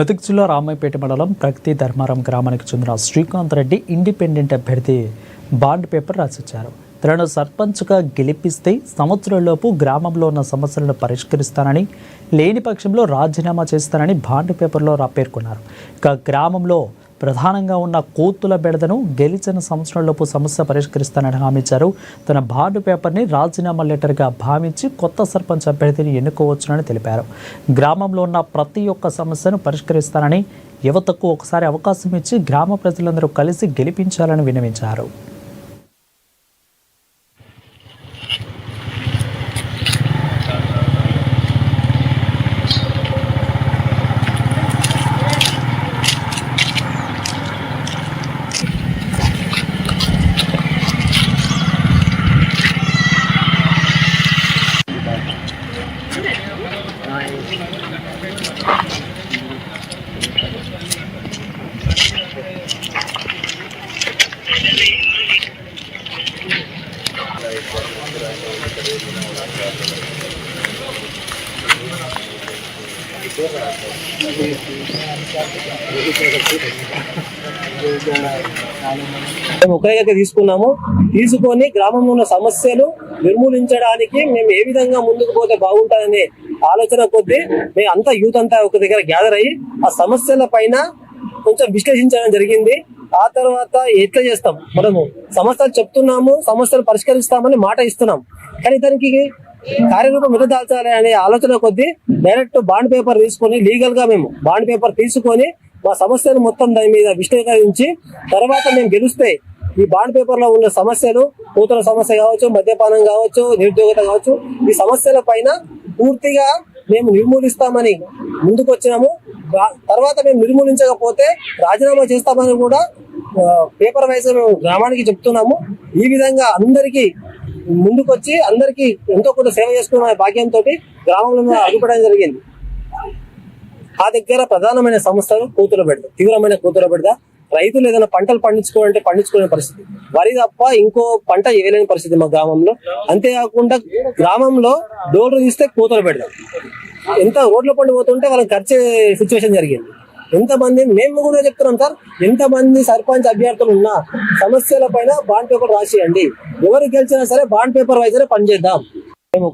మెదక్ జిల్లా రామాయపేట మండలం ప్రగతి ధర్మారం గ్రామానికి చెందిన శ్రీకాంత్ రెడ్డి ఇండిపెండెంట్ అభ్యర్థి బాండ్ పేపర్ రాసిచ్చారు. తనను సర్పంచ్గా గెలిపిస్తే సంవత్సరంలోపు గ్రామంలో ఉన్న సమస్యలను పరిష్కరిస్తానని, లేని పక్షంలో రాజీనామా చేస్తానని బాండ్ పేపర్లో పేర్కొన్నారు. ఇక గ్రామంలో ప్రధానంగా ఉన్న కోతుల బెడదను గెలిచిన సంవత్సరంలోపు సమస్య పరిష్కరిస్తానని హామీ ఇచ్చారు. తన బాండ్ పేపర్ని రాజీనామా లెటర్గా భావించి కొత్త సర్పంచ్ అభ్యర్థిని ఎన్నుకోవచ్చునని తెలిపారు. గ్రామంలో ఉన్న ప్రతి ఒక్క సమస్యను పరిష్కరిస్తానని, యువతకు ఒకసారి అవకాశం ఇచ్చి గ్రామ ప్రజలందరూ కలిసి గెలిపించాలని విన్నవించారు. మేము ఒకరిగా తీసుకొని గ్రామంలో ఉన్న సమస్యలు నిర్మూలించడానికి మేము ఏ విధంగా ముందుకు పోతే బాగుంటుందనే ఆలోచన కొద్దీ మేము అంతా యూత్ అంతా ఒక దగ్గర గ్యాదర్ అయ్యి ఆ సమస్యల పైన కొంచెం విశ్లేషించడం జరిగింది. ఆ తర్వాత ఎట్లా చేస్తాం, మనము సమస్యలు చెప్తున్నాము, సమస్యలు పరిష్కరిస్తామని మాట ఇస్తున్నాం, కానీ దానికి కార్యరూపం ఎలా దాల్చాలి అనే ఆలోచన కొద్దీ డైరెక్ట్ బాండ్ పేపర్ తీసుకొని లీగల్ గా మేము బాండ్ పేపర్ తీసుకొని మా సమస్యలు మొత్తం దాని మీద విశ్లేషించి తర్వాత మేము గెలిస్తే ఈ బాండ్ పేపర్ లో ఉన్న సమస్యలు, కూతుల సమస్య కావచ్చు, మద్యపానం కావచ్చు, నిరుద్యోగత కావచ్చు, ఈ సమస్యల పైన పూర్తిగా మేము నిర్మూలిస్తామని ముందుకు వచ్చినాము. తర్వాత మేము నిర్మూలించకపోతే రాజీనామా చేస్తామని కూడా పేపర్ వైజ్ మేము గ్రామానికి చెప్తున్నాము. ఈ విధంగా అందరికీ ముందుకొచ్చి అందరికీ ఎంతో కొంత సేవ చేసుకునే భాగ్యంతో గ్రామంలో అడుగుపడడం జరిగింది. ఆ దగ్గర ప్రధానమైన సమస్యలు కూతుల బెడద, తీవ్రమైన కూతుల బెడద. రైతులు ఏదైనా పంటలు పండించుకోవాలంటే పండించుకునే పరిస్థితి, వరి తప్ప ఇంకో పంట వేయలేని పరిస్థితి మా గ్రామంలో. అంతేకాకుండా గ్రామంలో డోర్లు తీస్తే కూతుల బెడద, ఎంత రోడ్ల పండి పోతుంటే వాళ్ళకి ఖర్చే సిచ్యువేషన్ జరిగింది. ఎంతమంది మేము కూడా చెప్తున్నాం సార్, ఎంతమంది సర్పంచ్ అభ్యర్థులు ఉన్నా సమస్యల పైన బాండ్ పేపర్ రాసియండి, ఎవరు గెలిచినా సరే బాండ్ పేపర్ వైజ్ పనిచేద్దాం. మేము